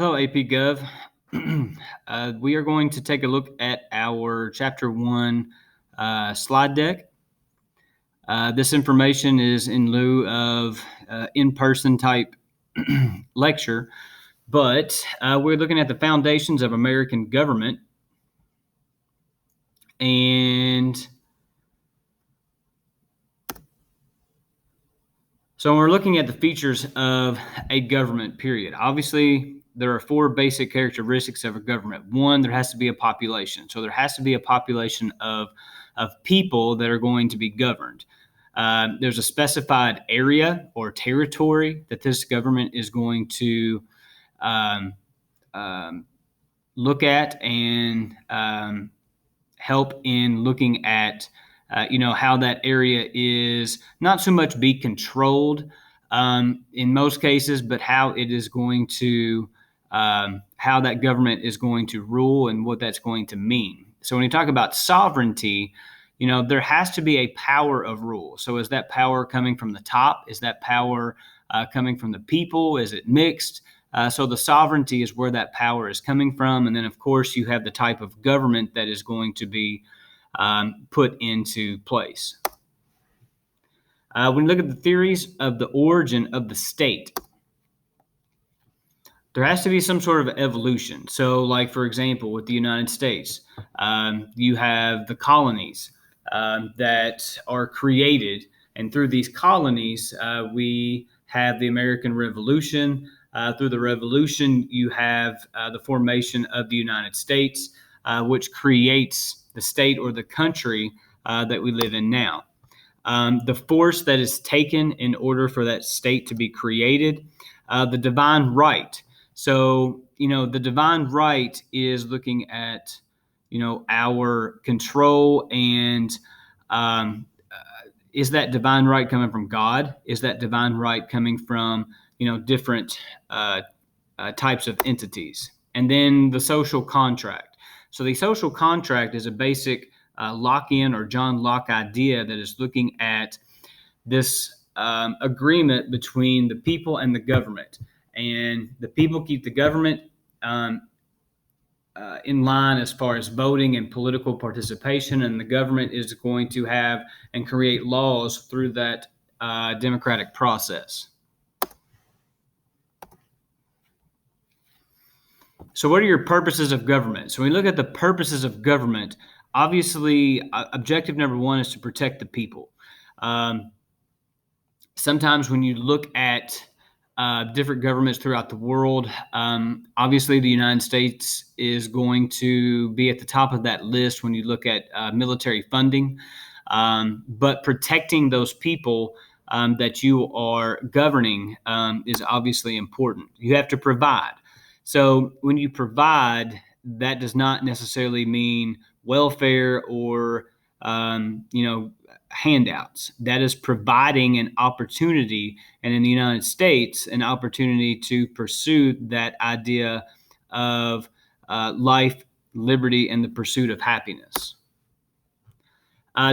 Hello, AP Gov. We are going to take a look at our Chapter 1 slide deck. This information is in lieu of in-person type lecture, but we're looking at the foundations of American government. And so we're looking at the features of a government, period. Obviously, there are four basic characteristics of a government. One, there has to be a population. So there has to be a population of people that are going to be governed. There's a specified area or territory that this government is going to look at and help in looking at how that area is not so much be controlled in most cases, but how it is going to how that government is going to rule and what that's going to mean. So when you talk about sovereignty, there has to be a power of rule. So is that power coming from the top? Is that power coming from the people? Is it mixed? So the sovereignty is where that power is coming from. And then, of course, you have the type of government that is going to be put into place. When you look at the theories of the origin of the state, there has to be some sort of evolution. So, like, for example, with the United States, you have the colonies that are created. And through these colonies, we have the American Revolution. Through the Revolution, you have the formation of the United States, which creates the state or the country that we live in now. The force that is taken in order for that state to be created, the divine right. So, the divine right is looking at, our control and is that divine right coming from God? Is that divine right coming from, different types of entities? And then the social contract. So the social contract is a basic Lockean or John Locke idea that is looking at this agreement between the people and the government. And the people keep the government in line as far as voting and political participation, and the government is going to have and create laws through that democratic process. So what are your purposes of government? So when we look at the purposes of government, obviously objective number one is to protect the people. Sometimes when you look at different governments throughout the world, obviously the United States is going to be at the top of that list when you look at military funding. But protecting those people that you are governing is obviously important. You have to provide. So when you provide, that does not necessarily mean welfare or handouts. That is providing an opportunity, and in the United States, an opportunity to pursue that idea of life, liberty, and the pursuit of happiness.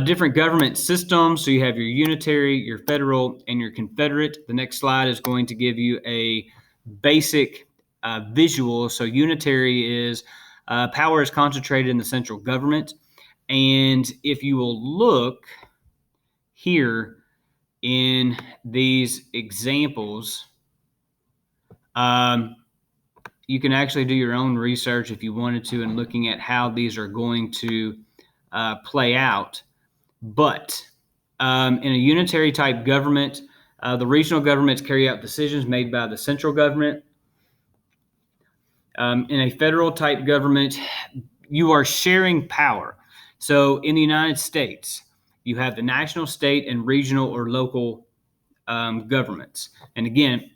Different government systems. So you have your unitary, your federal, and your confederate. The next slide is going to give you a basic visual. So unitary is power is concentrated in the central government. And if you will look here in these examples, you can actually do your own research if you wanted to in looking at how these are going to play out. But in a unitary type government, the regional governments carry out decisions made by the central government. In a federal type government, you are sharing power. So in the United States, you have the national, state, and regional or local governments. And again,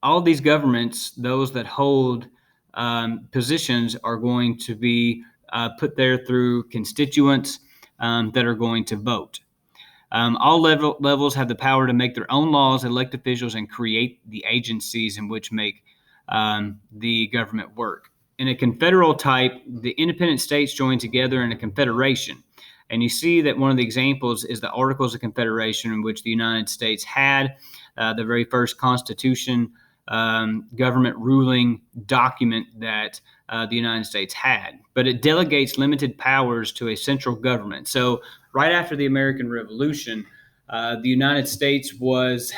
all these governments, those that hold positions, are going to be put there through constituents that are going to vote. All levels have the power to make their own laws, elect officials, and create the agencies in which make the government work. In a confederal type, the independent states join together in a confederation. And you see that one of the examples is the Articles of Confederation, in which the United States had the very first Constitution government ruling document that the United States had. But it delegates limited powers to a central government. So, right after the American Revolution, the United States was,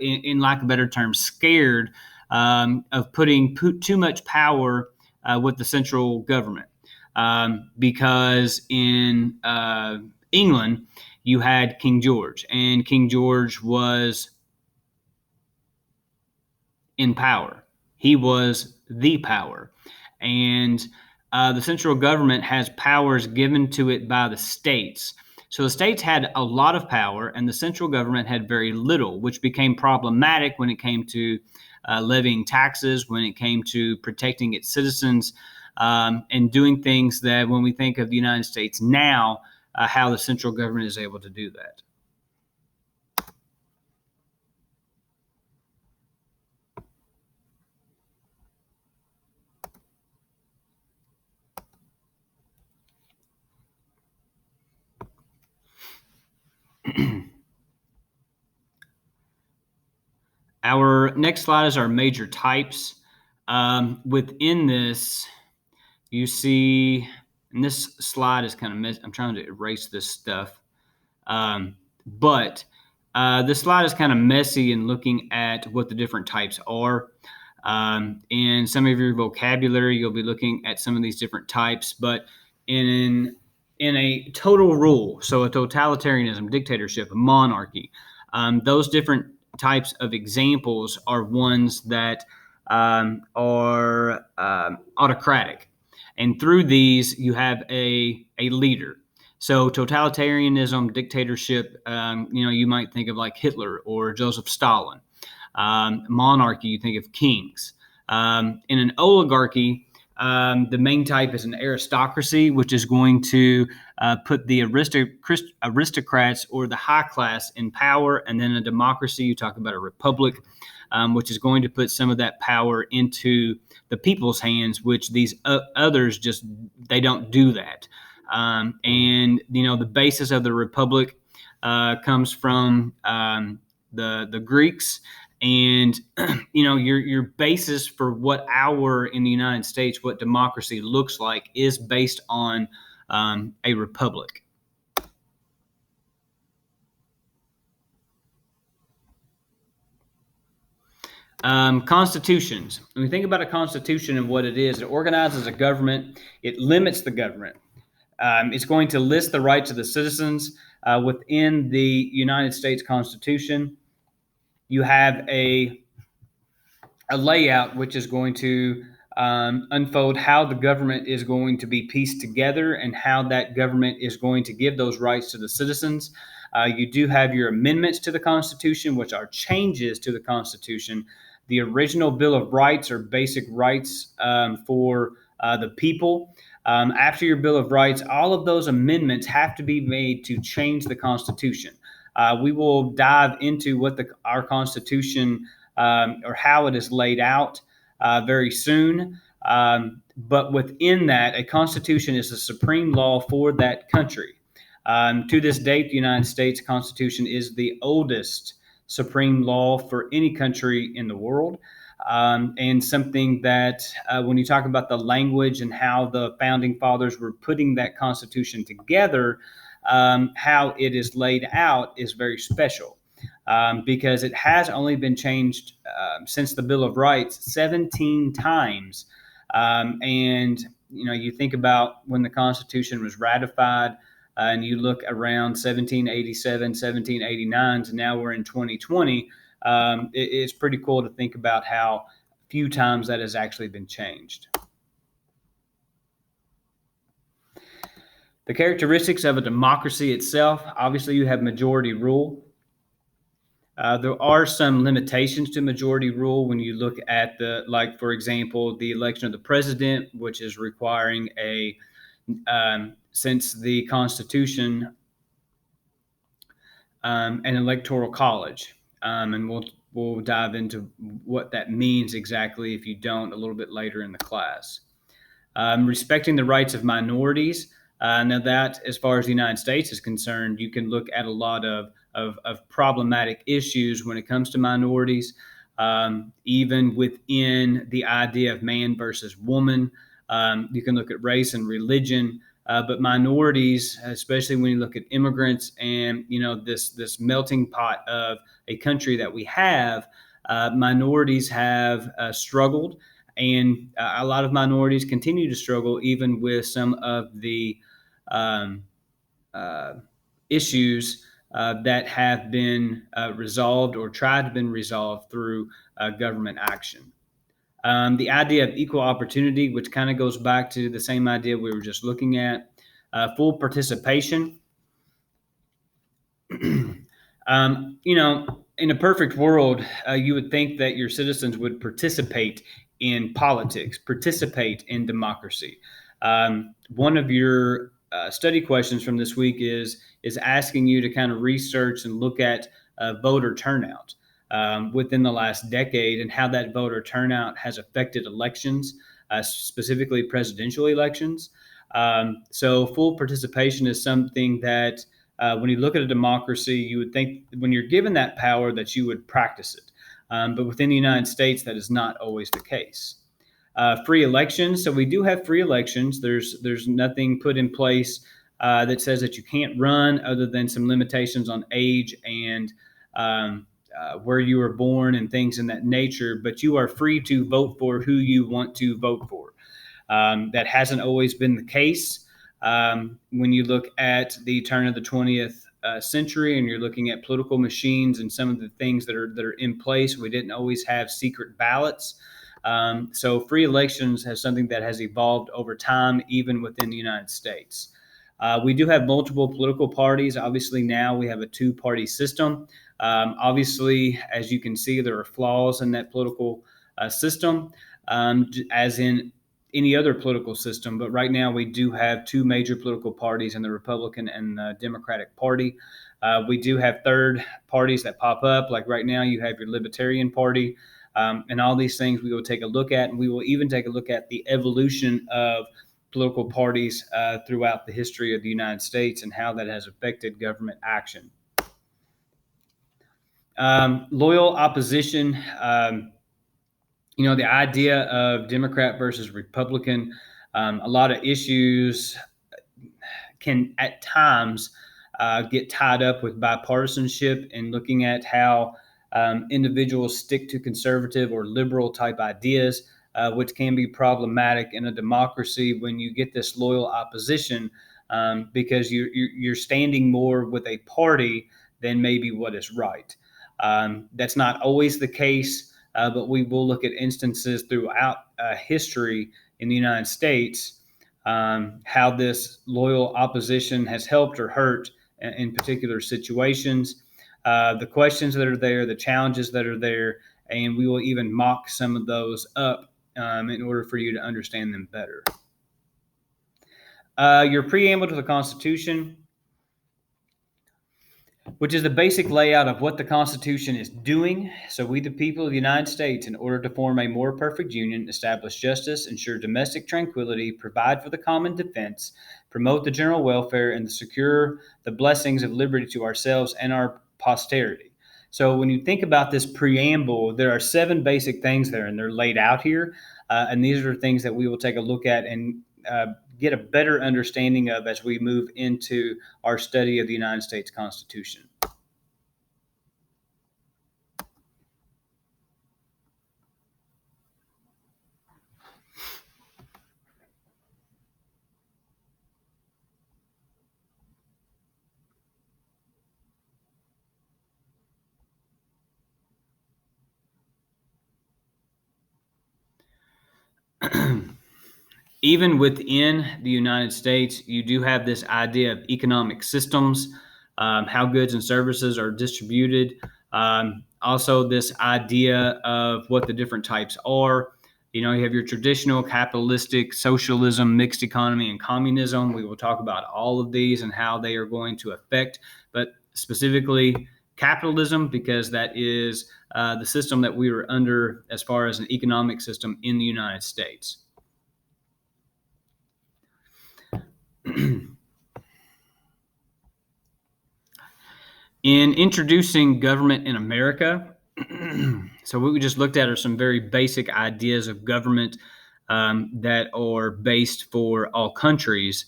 in lack of a better term, scared of putting too much power with the central government. Because in England, you had King George, and King George was in power. He was the power. And the central government has powers given to it by the states. So the states had a lot of power, and the central government had very little, which became problematic when it came to levying taxes, when it came to protecting its citizens, and doing things that, when we think of the United States now, how the central government is able to do that. Our next slide is our major types. Within this, you see, and this slide is kind of I'm trying to erase this stuff. But this slide is kind of messy in looking at what the different types are. In some of your vocabulary, you'll be looking at some of these different types, but in a total rule, so a totalitarianism, dictatorship, a monarchy, those different types of examples are ones that are autocratic. And through these, you have a leader. So totalitarianism, dictatorship, you might think of like Hitler or Joseph Stalin. Monarchy, you think of kings. In an oligarchy, the main type is an aristocracy, which is going to put the aristocrats or the high class in power. And then a democracy, you talk about a republic, which is going to put some of that power into the people's hands, which these others just, they don't do that. And the basis of the republic comes from the Greeks, and your basis for what in the United States, what democracy looks like, is based on a republic. Constitutions. When we think about a constitution and what it is, it organizes a government. It limits the government. It's going to list the rights of the citizens within the United States Constitution. You have a layout which is going to unfold how the government is going to be pieced together and how that government is going to give those rights to the citizens. You do have your amendments to the Constitution, which are changes to the Constitution. The original Bill of Rights are basic rights for the people. After your Bill of Rights, all of those amendments have to be made to change the Constitution. We will dive into what our Constitution or how it is laid out very soon. But within that, a Constitution is the supreme law for that country. To this date, the United States Constitution is the oldest supreme law for any country in the world. And something that when you talk about the language and how the founding fathers were putting that Constitution together, how it is laid out is very special. Because it has only been changed since the Bill of Rights 17 times. And you think about when the Constitution was ratified, and you look around 1787, 1789, and now we're in 2020. It's pretty cool to think about how few times that has actually been changed. The characteristics of a democracy itself: obviously you have majority rule. There are some limitations to majority rule when you look at for example, the election of the president, which is requiring since the Constitution, an electoral college. And we'll dive into what that means exactly, if you don't, a little bit later in the class. Respecting the rights of minorities. Now that, as far as the United States is concerned, you can look at a lot of problematic issues when it comes to minorities. even within the idea of man versus woman. You can look at race and religion, but minorities, especially when you look at immigrants and this melting pot of a country that we have, minorities have struggled, and a lot of minorities continue to struggle even with some of the um, uh, issues that have been resolved or tried to been resolved through government action. The idea of equal opportunity, which kind of goes back to the same idea we were just looking at, full participation. In a perfect world, you would think that your citizens would participate in politics, participate in democracy. One of your study questions from this week is asking you to kind of research and look at voter turnout within the last decade and how that voter turnout has affected elections, specifically presidential elections. So, full participation is something that when you look at a democracy, you would think when you're given that power that you would practice it. But within the United States, that is not always the case. Free elections. So we do have free elections. There's nothing put in place that says that you can't run, other than some limitations on age and where you were born and things in that nature. But you are free to vote for who you want to vote for. That hasn't always been the case. When you look at the turn of the 20th century and you're looking at political machines and some of the things that are in place, we didn't always have secret ballots. So free elections has something that has evolved over time, even within the United States. We do have multiple political parties. Obviously, now we have a two-party system. Obviously, as you can see, there are flaws in that political system, as in any other political system. But right now, we do have two major political parties in the Republican and the Democratic Party. We do have third parties that pop up. Like right now, you have your Libertarian Party. And all these things we will take a look at, and we will even take a look at the evolution of political parties throughout the history of the United States and how that has affected government action. Loyal opposition. The idea of Democrat versus Republican, a lot of issues can at times get tied up with bipartisanship and looking at how individuals stick to conservative or liberal type ideas, which can be problematic in a democracy when you get this loyal opposition, because you're standing more with a party than maybe what is right. That's not always the case, but we will look at instances throughout history in the United States, how this loyal opposition has helped or hurt in particular situations, the questions that are there, the challenges that are there, and we will even mock some of those up in order for you to understand them better. Your preamble to the Constitution, which is the basic layout of what the Constitution is doing. So we, the people of the United States, in order to form a more perfect union, establish justice, ensure domestic tranquility, provide for the common defense, promote the general welfare, and secure the blessings of liberty to ourselves and our posterity. So when you think about this preamble, there are 7 basic things there, and they're laid out here. And these are things that we will take a look at and get a better understanding of as we move into our study of the United States Constitution. Even within the United States, you do have this idea of economic systems, how goods and services are distributed. Also, this idea of what the different types are. You have your traditional capitalistic, socialism, mixed economy, and communism. We will talk about all of these and how they are going to affect, but specifically capitalism, because that is the system that we are under as far as an economic system in the United States. In introducing government in America, So what we just looked at are some very basic ideas of government that are based for all countries,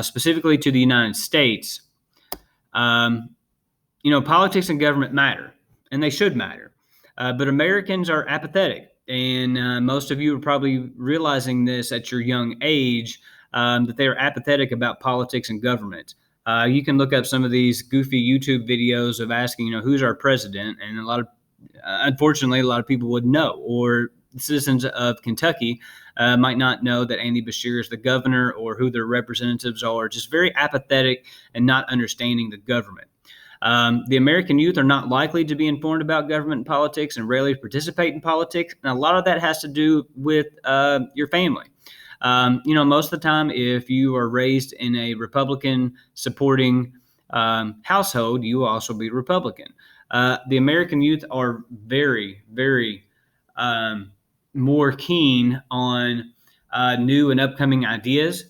specifically to the United States. Um, Politics and government matter, and they should matter. But Americans are apathetic, and most of you are probably realizing this at your young age, that they are apathetic about politics and government. You can look up some of these goofy YouTube videos of asking, who's our president, and unfortunately, a lot of people would know, or citizens of Kentucky might not know that Andy Beshear is the governor or who their representatives are, just very apathetic and not understanding the government. The American youth are not likely to be informed about government and politics and rarely participate in politics. And a lot of that has to do with your family. Most of the time, if you are raised in a Republican supporting household, you will also be Republican. The American youth are very, very more keen on new and upcoming ideas.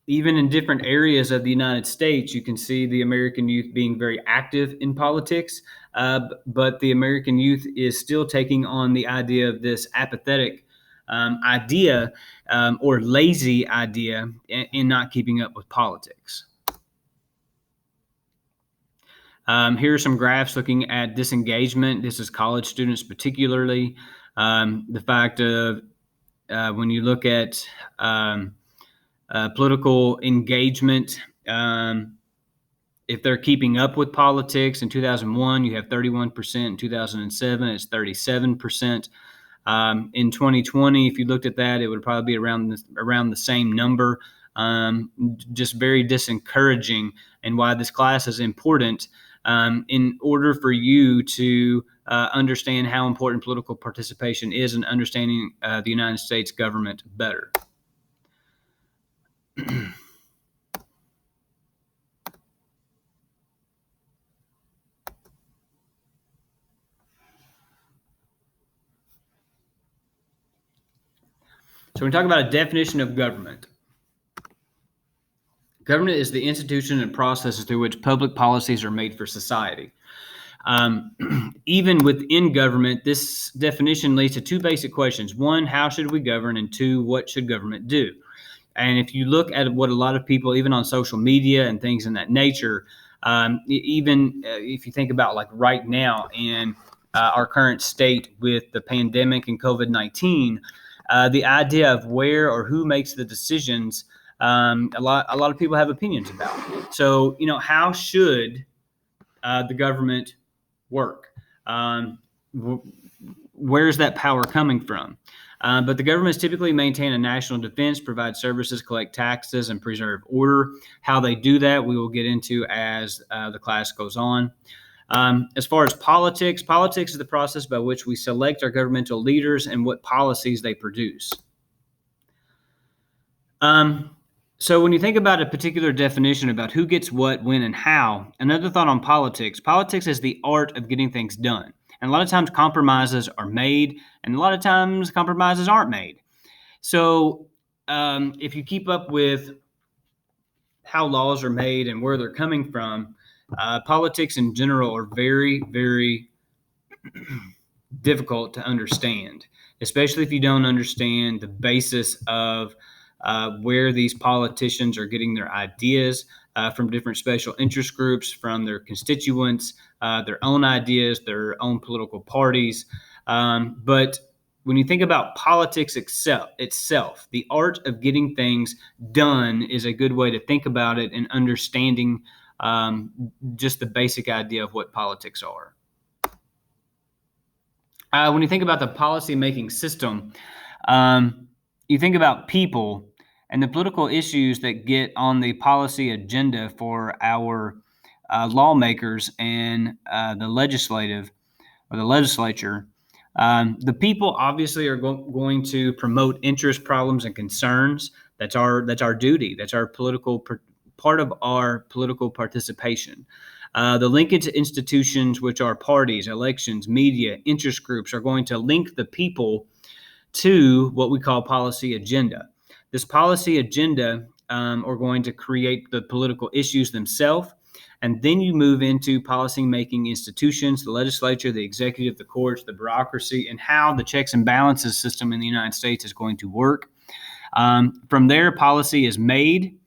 Even in different areas of the United States, you can see the American youth being very active in politics, but the American youth is still taking on the idea of this apathetic idea or lazy idea in not keeping up with politics. Here are some graphs looking at disengagement. This is college students particularly. The fact of when you look at political engagement, if they're keeping up with politics, in 2001, you have 31%. In 2007, it's 37%. In 2020, if you looked at that, it would probably be around the same number. Just very discouraging, and why this class is important in order for you to understand how important political participation is and understanding the United States government better. So when we talk about a definition of government, government is the institution and processes through which public policies are made for society. Even within government, this definition leads to two basic questions. One, how should we govern? And two, what should government do? And if you look at what a lot of people, even on social media and things in that nature, even if you think about like right now in our current state with the pandemic and COVID-19, the idea of where or who makes the decisions, a lot of people have opinions about. So, how should the government work? Where's that power coming from? But the governments typically maintain a national defense, provide services, collect taxes, and preserve order. How they do that, we will get into as the class goes on. As far as politics is the process by which we select our governmental leaders and what policies they produce. So when you think about a particular definition about who gets what, when, and how, another thought on politics is the art of getting things done. And a lot of times compromises are made, and a lot of times compromises aren't made. So if you keep up with how laws are made and where they're coming from, politics in general are very, very difficult to understand, especially if you don't understand the basis of where these politicians are getting their ideas from different special interest groups, from their constituents, their own ideas, their own political parties. But when you think about politics itself, the art of getting things done is a good way to think about it and understanding just the basic idea of what politics are. When you think about the policy-making system, you think about people and the political issues that get on the policy agenda for our lawmakers and the legislative or the legislature. The people obviously are going to promote interests, problems, and concerns. That's our duty. That's our part of our political participation. The linkage to institutions, which are parties, elections, media, interest groups, are going to link the people to what we call policy agenda. This policy agenda are going to create the political issues themselves, And then you move into policy-making institutions, the legislature, the executive, the courts, the bureaucracy, and how the checks and balances system in the United States is going to work. From there, policy is made,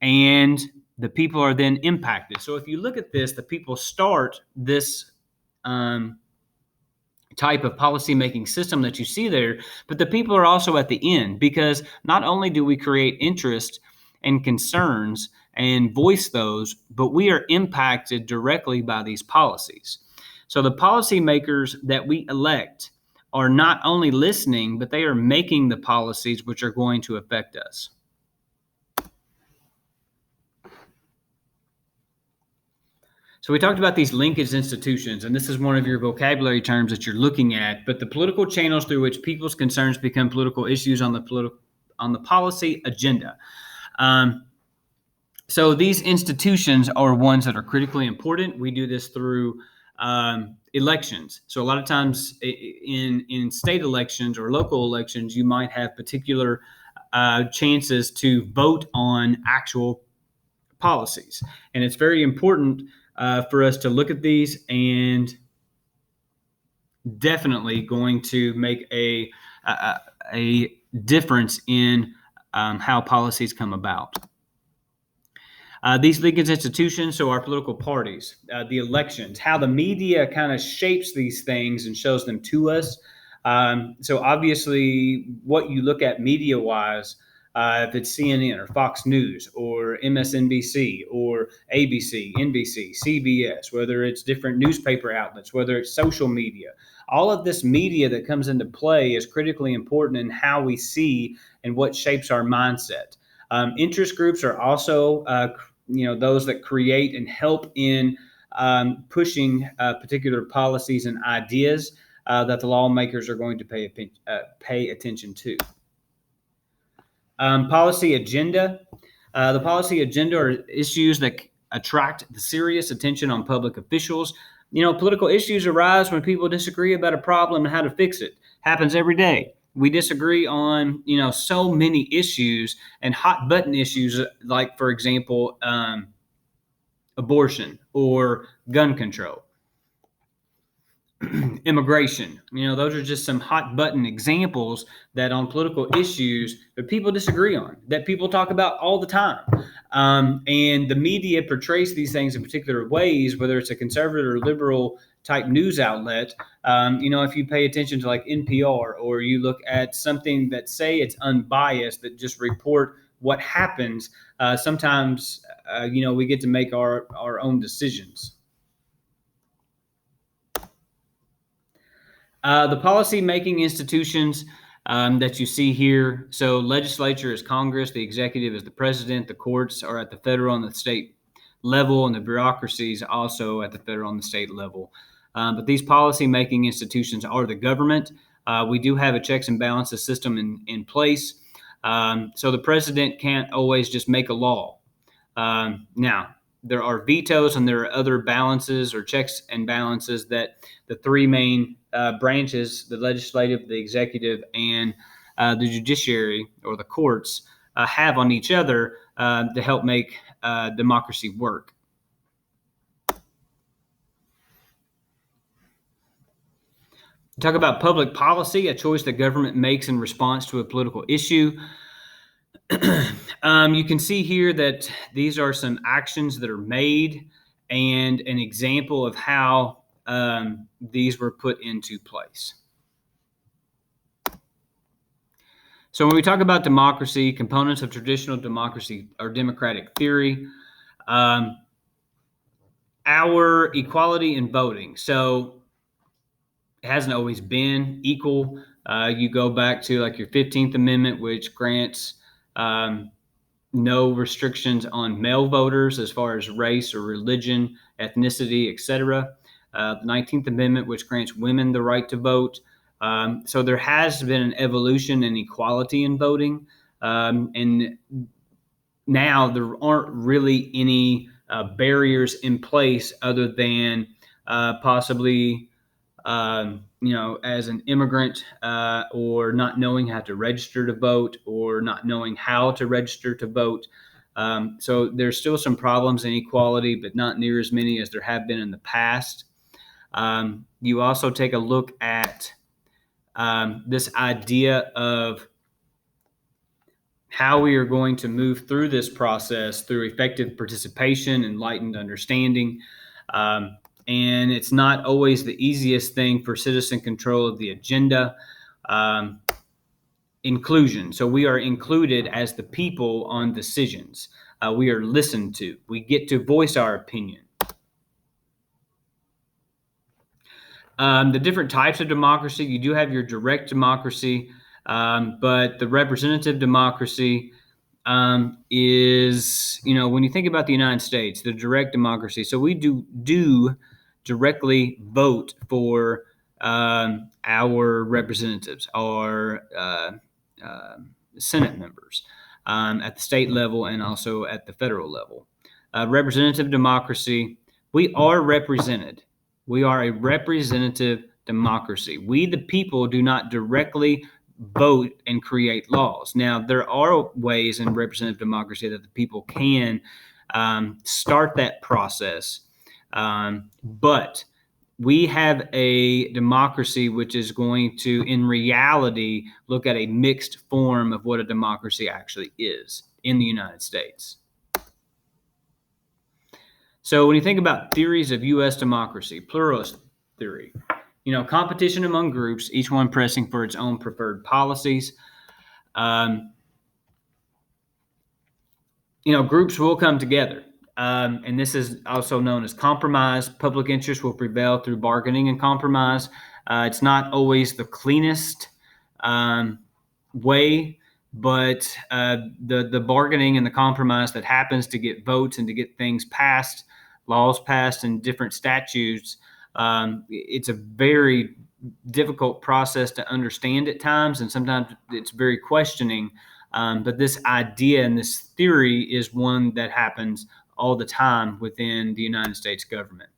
and the people are then impacted. So if you look at this, the people start this type of policymaking system that you see there, but the people are also at the end, because not only do we create interest and concerns and voice those, but we are impacted directly by these policies. So the policymakers that we elect are not only listening, but they are making the policies which are going to affect us. So we talked about these linkage institutions, and this is one of your vocabulary terms that you're looking at, but the political channels through which people's concerns become political issues on the policy agenda. So these institutions are ones that are critically important. We do this through elections. So a lot of times in state elections or local elections, you might have particular chances to vote on actual policies. And it's very important for us to look at these, and definitely going to make a difference in how policies come about. These linkage institutions, so our political parties, the elections, how the media kind of shapes these things and shows them to us. So obviously, what you look at media-wise, if it's CNN or Fox News or MSNBC or ABC, NBC, CBS, whether it's different newspaper outlets, whether it's social media, all of this media that comes into play is critically important in how we see and what shapes our mindset. Interest groups are also those that create and help in pushing particular policies and ideas that the lawmakers are going to pay attention to. Policy agenda. The policy agenda are issues that attract the serious attention on public officials. Political issues arise when people disagree about a problem and how to fix it. Happens every day. We disagree on, so many issues and hot button issues, like, for example, abortion or gun control. Immigration, those are just some hot button examples that on political issues that people disagree on, that people talk about all the time. And the media portrays these things in particular ways, whether it's a conservative or liberal type news outlet. If you pay attention to like NPR, or you look at something that say it's unbiased, that just report what happens, sometimes, we get to make our own decisions. The policy-making institutions that you see here, so legislature is Congress, the executive is the president, the courts are at the federal and the state level, and the bureaucracies also at the federal and the state level. But these policy-making institutions are the government. We do have a checks and balances system in place. So the president can't always just make a law. Now, there are vetoes and there are other balances or checks and balances that the three main branches, the legislative, the executive, and the judiciary or the courts, have on each other to help make democracy work. Talk about public policy, a choice that government makes in response to a political issue. You can see here that these are some actions that are made and an example of how these were put into place. So when we talk about democracy, components of traditional democracy or democratic theory, our equality in voting. So it hasn't always been equal. You go back to like your 15th Amendment, which grants no restrictions on male voters as far as race or religion, ethnicity, etc. The 19th Amendment, which grants women the right to vote. So there has been an evolution in equality in voting. And now there aren't really any barriers in place other than possibly as an immigrant or not knowing how to register to vote or not knowing how to register to vote. So there's still some problems in equality, but not near as many as there have been in the past. You also take a look at this idea of how we are going to move through this process through effective participation, enlightened understanding. And it's not always the easiest thing for citizen control of the agenda. Um, Inclusion. So we are included as the people on decisions. We are listened to. We get to voice our opinion. The different types of democracy, you do have your direct democracy, but the representative democracy is, when you think about the United States, the direct democracy. So we do directly vote for our representatives, our uh, Senate members at the state level and also at the federal level. Representative democracy, we are represented. We are a representative democracy. We, the people, do not directly vote and create laws. Now, there are ways in representative democracy that the people can start that process, but we have a democracy which is going to, in reality, look at a mixed form of what a democracy actually is in the United States. So when you think about theories of U.S. democracy, pluralist theory, competition among groups, each one pressing for its own preferred policies. Groups will come together. And this is also known as compromise. Public interest will prevail through bargaining and compromise. It's not always the cleanest way, but the bargaining and the compromise that happens to get votes and to get things passed, laws passed, and different statutes, it's a very difficult process to understand at times, and sometimes it's very questioning. But this idea and this theory is one that happens all the time within the United States government.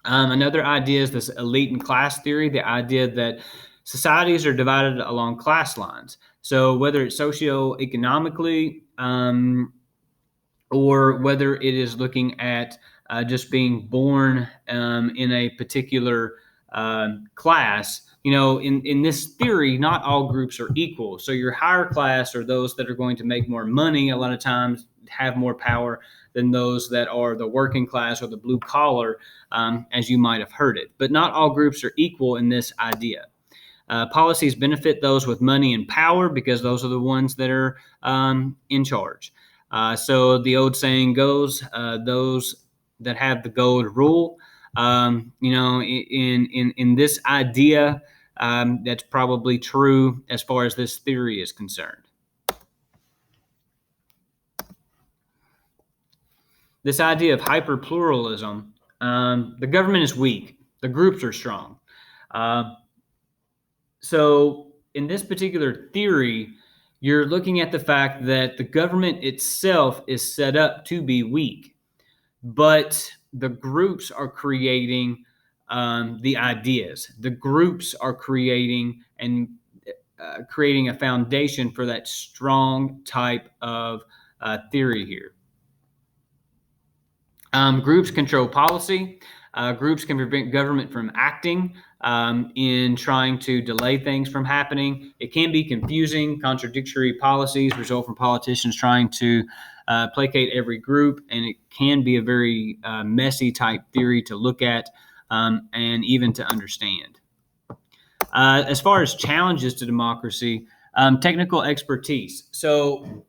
Another idea is this elite and class theory, the idea that societies are divided along class lines. So whether it's socioeconomically or whether it is looking at just being born in a particular class, in this theory, not all groups are equal. So your higher class are those that are going to make more money, a lot of times have more power than those that are the working class or the blue collar, as you might have heard it. But not all groups are equal in this idea. Policies benefit those with money and power because those are the ones that are in charge. So the old saying goes, those that have the gold rule. In this idea, that's probably true as far as this theory is concerned. This idea of hyperpluralism, the government is weak, the groups are strong. So in this particular theory, you're looking at the fact that the government itself is set up to be weak, but the groups are creating the ideas. The groups are creating a foundation for that strong type of theory here. Groups control policy. Groups can prevent government from acting in trying to delay things from happening. It can be confusing. Contradictory policies result from politicians trying to placate every group, and it can be a very messy type theory to look at and even to understand. As far as challenges to democracy, technical expertise. So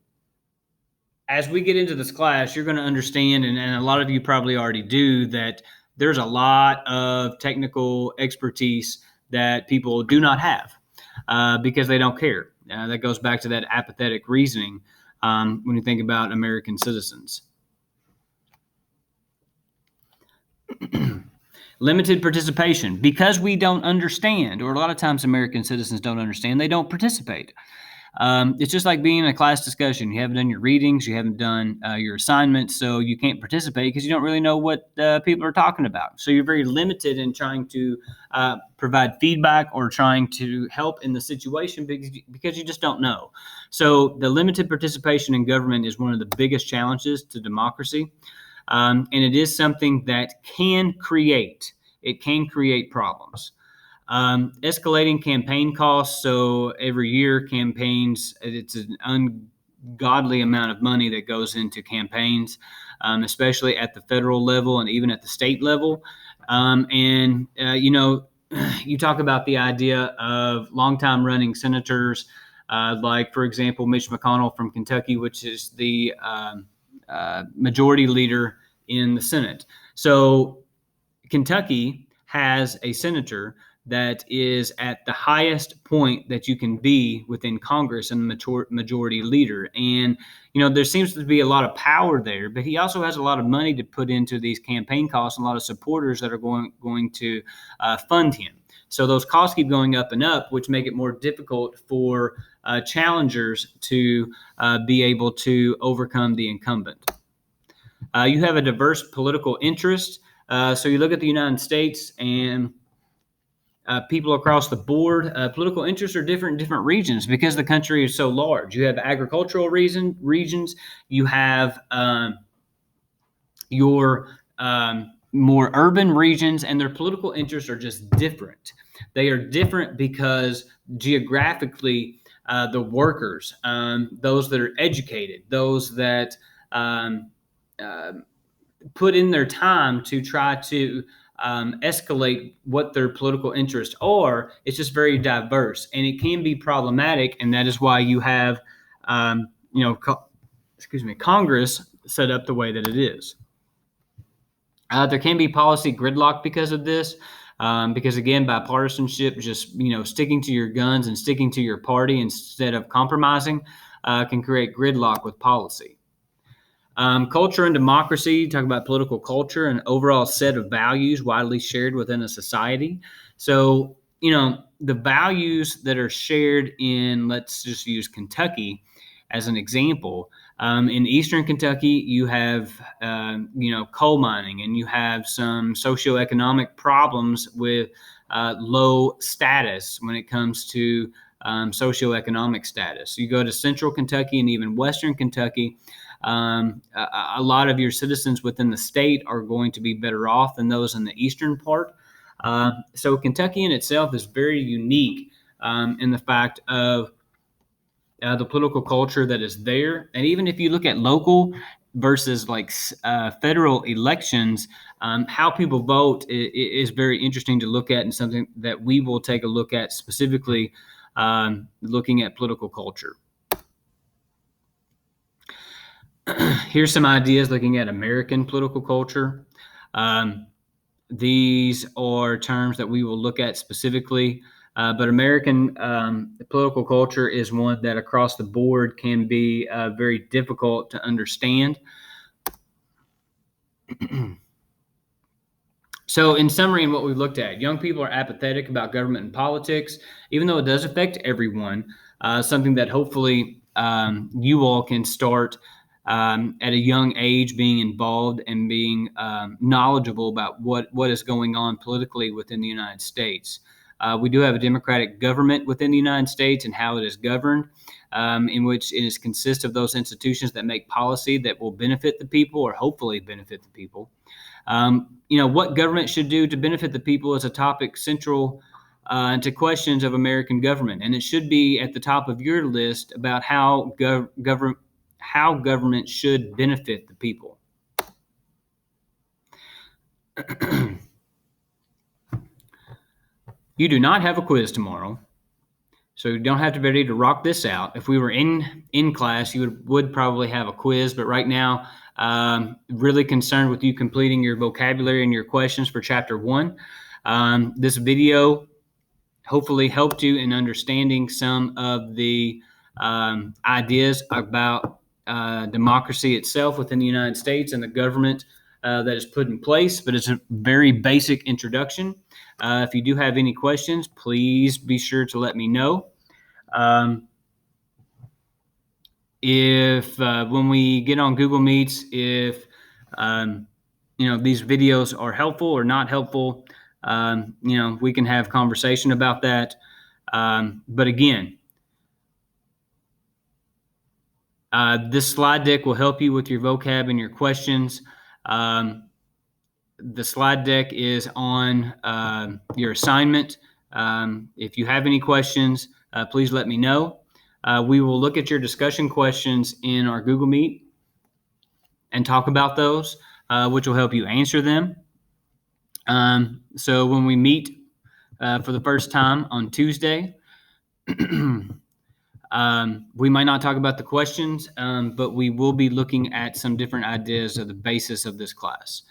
as we get into this class, you're going to understand, and a lot of you probably already do, that there's a lot of technical expertise that people do not have because they don't care. That goes back to that apathetic reasoning when you think about American citizens. Limited participation. Because we don't understand, or a lot of times American citizens don't understand, they don't participate. It's just like being in a class discussion. You haven't done your readings, you haven't done your assignments, so you can't participate because you don't really know what people are talking about. So you're very limited in trying to provide feedback or trying to help in the situation because you just don't know. So the limited participation in government is one of the biggest challenges to democracy, and it is something that can create problems. Escalating campaign costs. So every year, campaigns, it's an ungodly amount of money that goes into campaigns, especially at the federal level and even at the state level. You talk about the idea of longtime running senators, like, for example, Mitch McConnell from Kentucky, which is the majority leader in the Senate. So Kentucky has a senator that is at the highest point that you can be within Congress and the majority leader. And, there seems to be a lot of power there, but he also has a lot of money to put into these campaign costs and a lot of supporters that are going to fund him. So those costs keep going up and up, which make it more difficult for challengers to be able to overcome the incumbent. You have a diverse political interest. So you look at the United States and people across the board, political interests are different in different regions because the country is so large. You have agricultural regions. You have your more urban regions, and their political interests are just different. They are different because geographically, the workers, those that are educated, those that uh, put in their time to try to escalate what their political interests are, it's just very diverse, and it can be problematic. And that is why you have, Congress set up the way that it is. There can be policy gridlock because of this. Because again, bipartisanship, just sticking to your guns and sticking to your party instead of compromising, can create gridlock with policy. Culture and democracy, talk about political culture, an overall set of values widely shared within a society. So, the values that are shared in, let's just use Kentucky as an example. In Eastern Kentucky, you have, coal mining, and you have some socioeconomic problems with low status when it comes to socioeconomic status. You go to Central Kentucky and even Western Kentucky, a lot of your citizens within the state are going to be better off than those in the eastern part. So Kentucky in itself is very unique in the fact of the political culture that is there. And even if you look at local versus like federal elections, how people vote is very interesting to look at, and something that we will take a look at specifically, looking at political culture. Here's some ideas looking at American political culture. These are terms that we will look at specifically, but American political culture is one that across the board can be very difficult to understand. So in summary, in what we've looked at, young people are apathetic about government and politics, even though it does affect everyone, something that hopefully you all can start at a young age being involved and being knowledgeable about what is going on politically within the United States. We do have a democratic government within the United States and how it is governed, in which it consists of those institutions that make policy that will benefit the people, or hopefully benefit the people. What government should do to benefit the people is a topic central to questions of American government, and it should be at the top of your list about how government should benefit the people. You do not have a quiz tomorrow, so you don't have to be ready to rock this out. If we were in class, you would probably have a quiz, but right now, really concerned with you completing your vocabulary and your questions for Chapter 1. This video hopefully helped you in understanding some of the ideas about democracy itself within the United States and the government that is put in place, but it's a very basic introduction. If you do have any questions, please be sure to let me know. if when we get on Google Meets, if these videos are helpful or not helpful, we can have conversation about that. But again, this slide deck will help you with your vocab and your questions. The slide deck is on your assignment. If you have any questions, please let me know. We will look at your discussion questions in our Google Meet and talk about those, which will help you answer them. So when we meet for the first time on Tuesday, we might not talk about the questions, but we will be looking at some different ideas of the basis of this class.